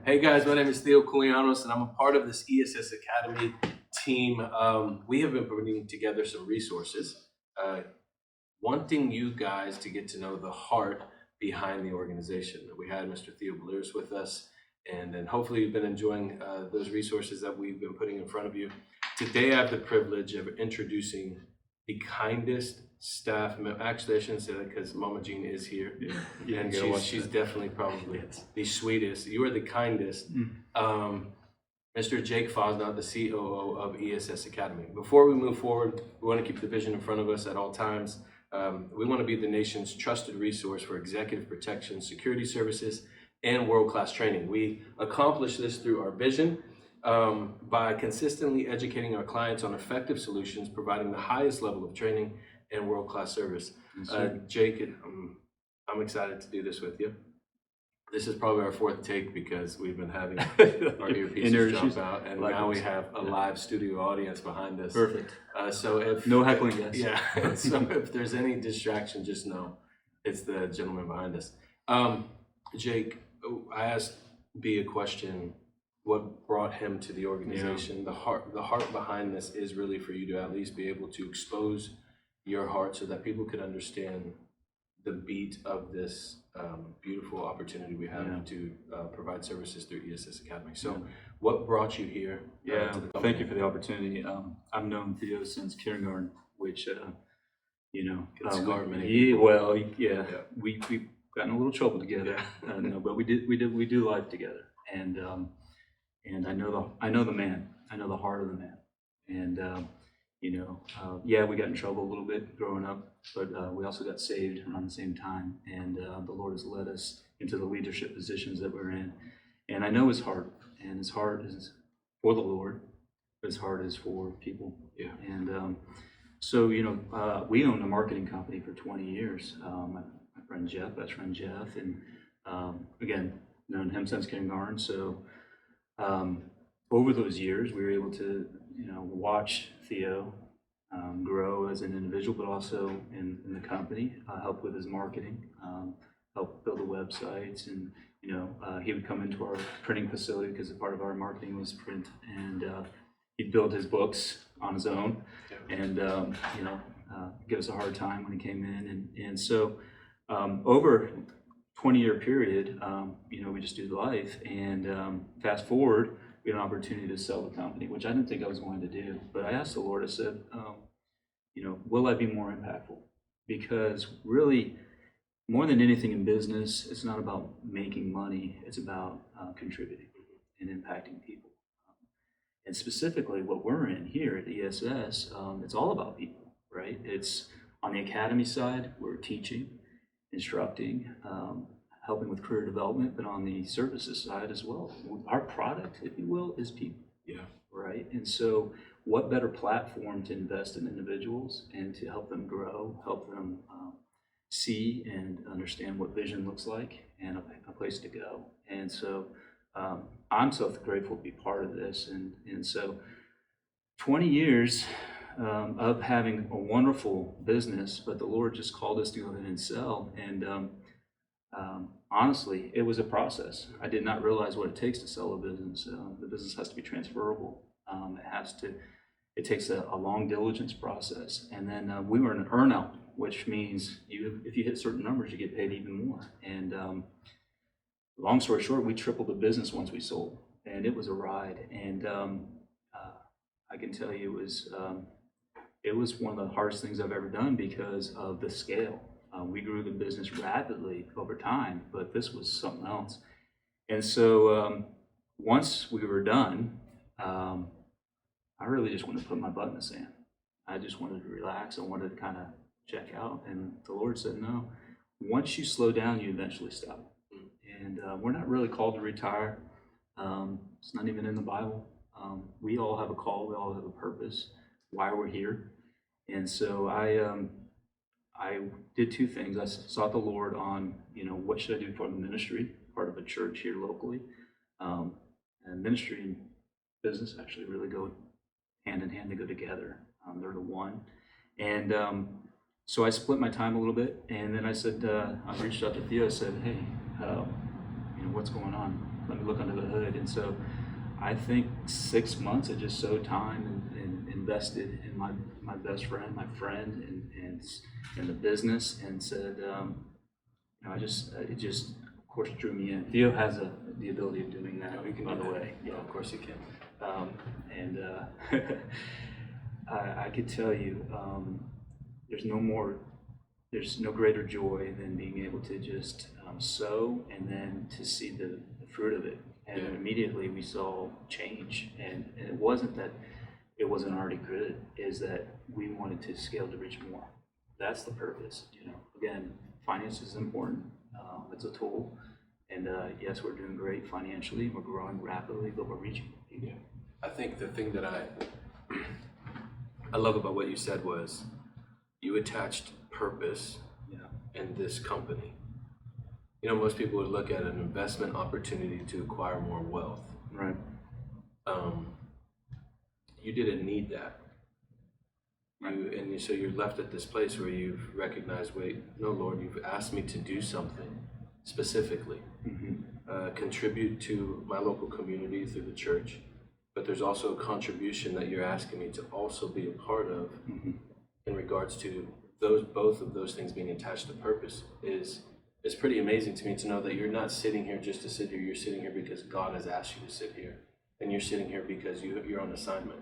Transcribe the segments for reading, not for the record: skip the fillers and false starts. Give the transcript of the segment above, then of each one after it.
Hey guys, my name is Theo Koulianos, and I'm a part of this ESS Academy team. We have been putting together some resources, wanting you guys to get to know the heart behind the organization. We had Mr. Theo Beliers with us, and then hopefully you've been enjoying those resources that we've been putting in front of you. Today I have the privilege of introducing the kindest staff member. Actually, I shouldn't say that because Mama Jean is here, and she's definitely probably the sweetest. You are the kindest. Mr. Jake FASSNACHT, the COO of ESS Academy. Before we move forward, we want to keep the vision in front of us at all times. We want to be the nation's trusted resource for executive protection, security services, and world-class training. We accomplish this through our vision, by consistently educating our clients on effective solutions, providing the highest level of training and world-class service. Jake, I'm excited to do this with you. This is probably our fourth take because we've been having our earpieces jump out, and now we have a live studio audience behind us. Perfect. So if no heckling, guys. Yeah. So if there's any distraction, just know it's the gentleman behind us. Jake, I asked B a question. What brought him to the organization? Yeah. The heart behind this is really for you to at least be able to expose your heart so that people could understand the beat of this beautiful opportunity we have to provide services through ESS Academy. So what brought you here? To the company? Thank you for the opportunity. I've known Theo since kindergarten, which, we've gotten a little trouble together, but we do life together. And I know the man. I know the heart of the man. And we got in trouble a little bit growing up, but we also got saved around the same time. And the Lord has led us into the leadership positions that we're in. And I know his heart, and his heart is for the Lord, but his heart is for people. Yeah. And so we owned a marketing company for 20 years. My friend Jeff, best friend Jeff, and again, known him since kindergarten. So over those years, we were able to, watch Theo grow as an individual, but also in the company, help with his marketing, help build the websites, and he would come into our printing facility because a part of our marketing was print, and he'd build his books on his own, and give us a hard time when he came in, and so over 20-year period, we just do life, and fast forward, we had an opportunity to sell the company, which I didn't think I was going to do. But I asked the Lord, I said, will I be more impactful? Because really, more than anything in business, it's not about making money, it's about contributing and impacting people. And specifically what we're in here at ESS, it's all about people, right? It's on the academy side, we're teaching, instructing, helping with career development, but on the services side as well. Our product, if you will, is people. Yeah. Right? And so what better platform to invest in individuals and to help them grow, help them see and understand what vision looks like and a place to go. And so I'm so grateful to be part of this. And so 20 years of having a wonderful business, but the Lord just called us to go ahead and sell. And honestly, it was a process. I did not realize what it takes to sell a business. The business has to be transferable. It takes a long diligence process. And then we were in an earnout, which means if you hit certain numbers, you get paid even more. And long story short, we tripled the business once we sold, and it was a ride. And I can tell you it was one of the hardest things I've ever done because of the scale. We grew the business rapidly over time, but this was something else. And so once we were done, I really just wanted to put my butt in the sand. I just wanted to relax. I wanted to kind of check out. And the Lord said, no, once you slow down, you eventually stop. And we're not really called to retire. It's not even in the Bible. We all have a call. We all have a purpose, why we're here. And so I did two things. I sought the Lord on, what should I do for the ministry, part of a church here locally. And ministry and business actually really go hand in hand, they go together. They're the one. And so I split my time a little bit. And then I said, I reached out to Theo. I said, hey, what's going on? let me look under the hood. And so I think 6 months I just sowed time and invested in my best friend, my friend, and in the business, and said, it just of course drew me in. Theo has the ability of doing that. We can by do the that. way. Yeah, of course you can. And I could tell you, there's no greater joy than being able to just sow and then to see the fruit of it. And immediately we saw change. And it wasn't that it wasn't already good, is that we wanted to scale to reach more. That's the purpose. Again, finance is important. It's a tool. And yes, we're doing great financially. We're growing rapidly, but we're reaching people. Yeah. I think the thing that I love about what you said was you attached purpose in this company. Most people would look at an investment opportunity to acquire more wealth. Right. You didn't need that. So you're left at this place where you've recognized, wait, no, Lord, you've asked me to do something specifically, contribute to my local community through the church, but there's also a contribution that you're asking me to also be a part of in regards to both of those things being attached to purpose. It's pretty amazing to me to know that you're not sitting here just to sit here. You're sitting here because God has asked you to sit here, and you're sitting here because you're on assignment,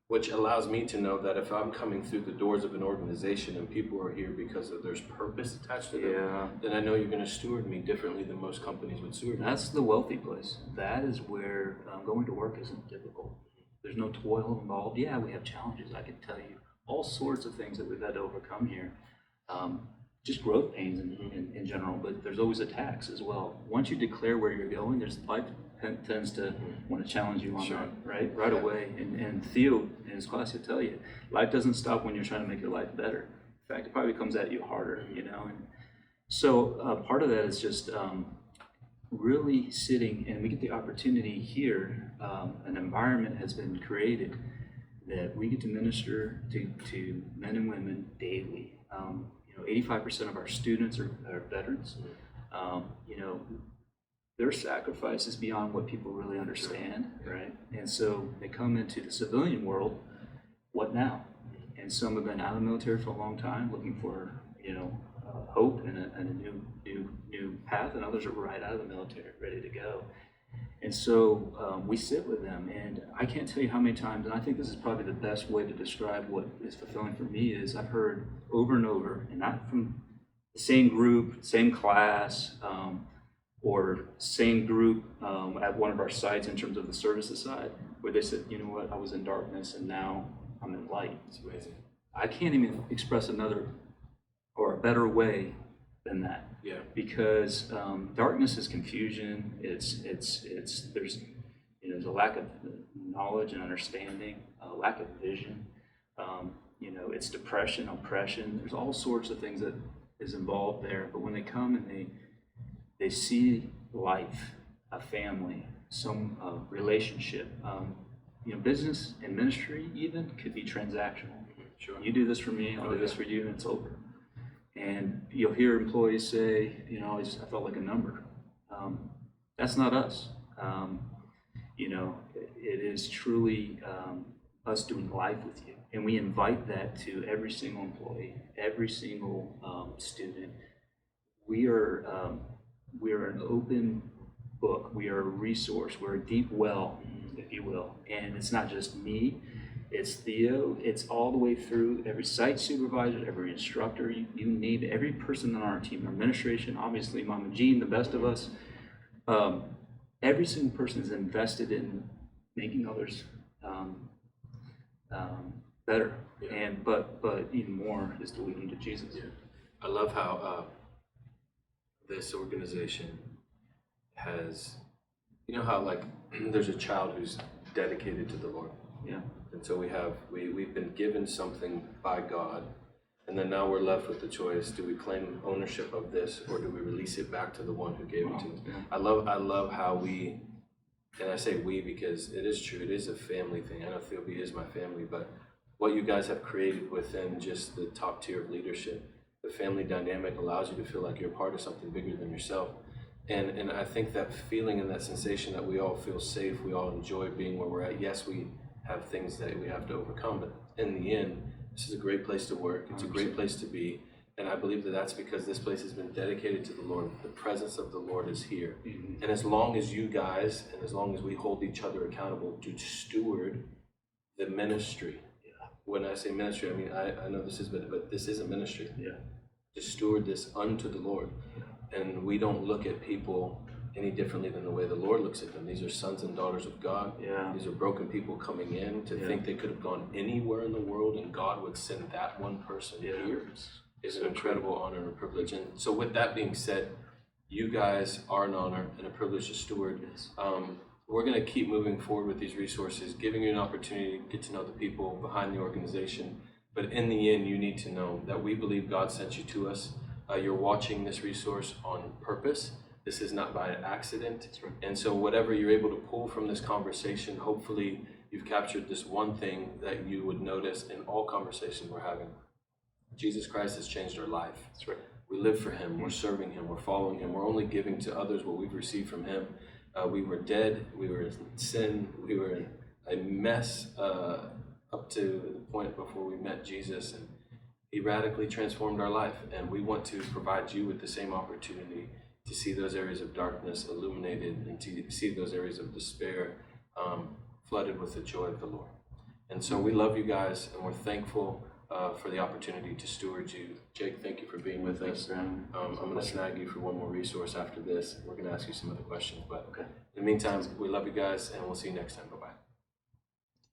which allows me to know that if I'm coming through the doors of an organization and people are here because there's purpose attached to them, then I know you're going to steward me differently than most companies would steward me. That's the wealthy place. That is where going to work isn't difficult. There's no toil involved. Yeah, we have challenges. I can tell you all sorts of things that we've had to overcome here. Just growth pains in general, but there's always attacks as well. Once you declare where you're going, life tends to want to challenge you on that, right away. And Theo in his class, he'll tell you, life doesn't stop when you're trying to make your life better. In fact, it probably comes at you harder, And so part of that is just really sitting, and we get the opportunity here. An environment has been created that we get to minister to men and women daily. 85% of our students are veterans. Their sacrifice is beyond what people really understand, right? And so they come into the civilian world, what now? And some have been out of the military for a long time, looking for, hope and a new path, and others are right out of the military, ready to go. And so we sit with them, and I can't tell you how many times, and I think this is probably the best way to describe what is fulfilling for me, is I've heard over and over, and not from the same group, same class, or same group at one of our sites in terms of the services side, where they said, you know what, I was in darkness and now I'm in light. It's amazing. I can't even express another or a better way than that. Yeah. Because darkness is confusion. There's a lack of knowledge and understanding, a lack of vision. It's depression, oppression. There's all sorts of things that is involved there. But when they come and they see life, a family, some relationship, business and ministry even could be transactional. Sure. You do this for me, I'll do this for you, and it's over. And you'll hear employees say, I felt like a number. That's not us. It is truly us doing life with you. And we invite that to every single employee, every single student. We are an open book. We are a resource. We're a deep well, if you will. And it's not just me. It's Theo. It's all the way through every site supervisor, every instructor. You name it. Every person on our team, our administration, obviously Mama Jean, the best of us. Every single person is invested in making others better. Yeah. And but even more is to lead them to Jesus. Yeah. I love how this organization has, how like there's a child who's dedicated to the Lord. Yeah. And so we've been given something by God, and then now we're left with the choice: do we claim ownership of this, or do we release it back to the one who gave it to us? Yeah. I love how we, and I say we because it is true, it is a family thing. I know Philby is my family, but what you guys have created within just the top tier of leadership, the family dynamic allows you to feel like you're part of something bigger than yourself. And I think that feeling and that sensation that we all feel safe, we all enjoy being where we're at. Yes, we have things that we have to overcome, but in the end, this is a great place to work. It's a great place to be. And I believe that that's because this place has been dedicated to the Lord. The presence of the Lord is here. And as long as you guys, and as long as we hold each other accountable to steward the ministry. When I say ministry, I mean, I know this is, but this is a ministry. To steward this unto the Lord. And we don't look at people any differently than the way the Lord looks at them. These are sons and daughters of God. These are broken people coming in. To think they could have gone anywhere in the world and God would send that one person here is an incredible honor and a privilege. And so with that being said, you guys are an honor and a privilege to steward. We're going to keep moving forward with these resources, giving you an opportunity to get to know the people behind the organization. But in the end, you need to know that we believe God sent you to us. You're watching this resource on purpose. This is not by accident. And so whatever you're able to pull from this conversation, hopefully you've captured this one thing that you would notice in all conversations we're having. Jesus Christ has changed our life. We live for him. We're serving him. We're following him. We're only giving to others what we've received from him. We were dead. We were in sin. We were in a mess up to the point before we met Jesus. And he radically transformed our life. And we want to provide you with the same opportunity to see those areas of darkness illuminated and to see those areas of despair flooded with the joy of the Lord. And so we love you guys, and we're thankful for the opportunity to steward you. Jake, thank you for being with us. I'm going to snag you for one more resource after this. We're going to ask you some other questions. But in the meantime, we love you guys, and we'll see you next time. Bye-bye.